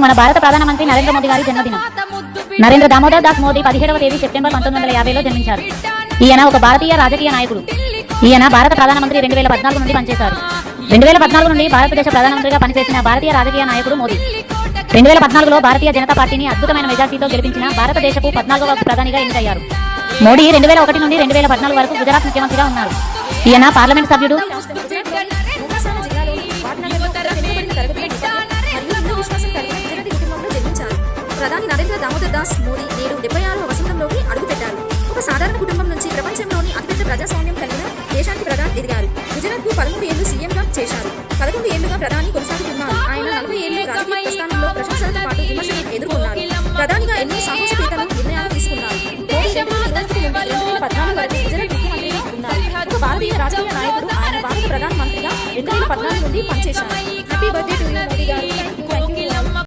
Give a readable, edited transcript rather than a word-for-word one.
మన భారత ప్రధానమంత్రి నరేంద్ర మోదీ గారి జన్మదినం. నరేంద్ర దామోదర్ దాస్ మోదీ 17వ తేదీ సెప్టెంబర్ 1950లో జన్మించారు. ఈయన ఒక భారతీయ రాజకీయ నాయకుడు. ఈయన భారత ప్రధానమంత్రి 2014 నుండి పనిచేశారు. 2014 నుండి భారతదేశ ప్రధానమంత్రిగా పనిచేసిన భారతీయ రాజకీయ నాయకుడు మోదీ. 2014లో భారతీయ జనతా పార్టీని అద్భుతమైన మెజార్టీతో గెలిపించిన భారతదేశపు 14వ ప్రధానిగా ఎన్నికయ్యారు. మోడీ 2001 నుండి 2014 వరకు గుజరాత్ ముఖ్యమంత్రిగా ఉన్నారు. ఈయన పార్లమెంట్ సభ్యుడు. ప్రధాని నరేంద్ర దామోదర్ దాస్ మోదీ నేడు 76వ వసంతంలోకి అడుగుపెట్టారు. ఒక సాధారణ కుటుంబం నుంచి ప్రపంచంలోని అతిపెద్ద ప్రజాస్వామ్యం కలిగిన దేశానికి ప్రధాని ఎదిగారు. గుజరాత్కు 13 ఏళ్లు సీఎంగా చేశారు. 11 ఏళ్లుగా ప్రధాని కొనసాగుతున్నారు. ఆయన 40 ఏళ్లు రాజకీయ ప్రస్థానంలో ప్రశంసలతో పాటు విమర్శలను ఎదుర్కొన్నారు. ప్రధానిగా ఎన్నో సాహసోపేత నిర్ణయాలు తీసుకున్నారు. మోదీ 2014 వరకు గుజరాత్ ముఖ్యమంత్రిగా ఉన్నారు. ఒక భారతీయ రాజకీయ నాయకుడు. ఆయన భారత ప్రధానమంత్రిగా 2014 నుండి పనిచేశారు.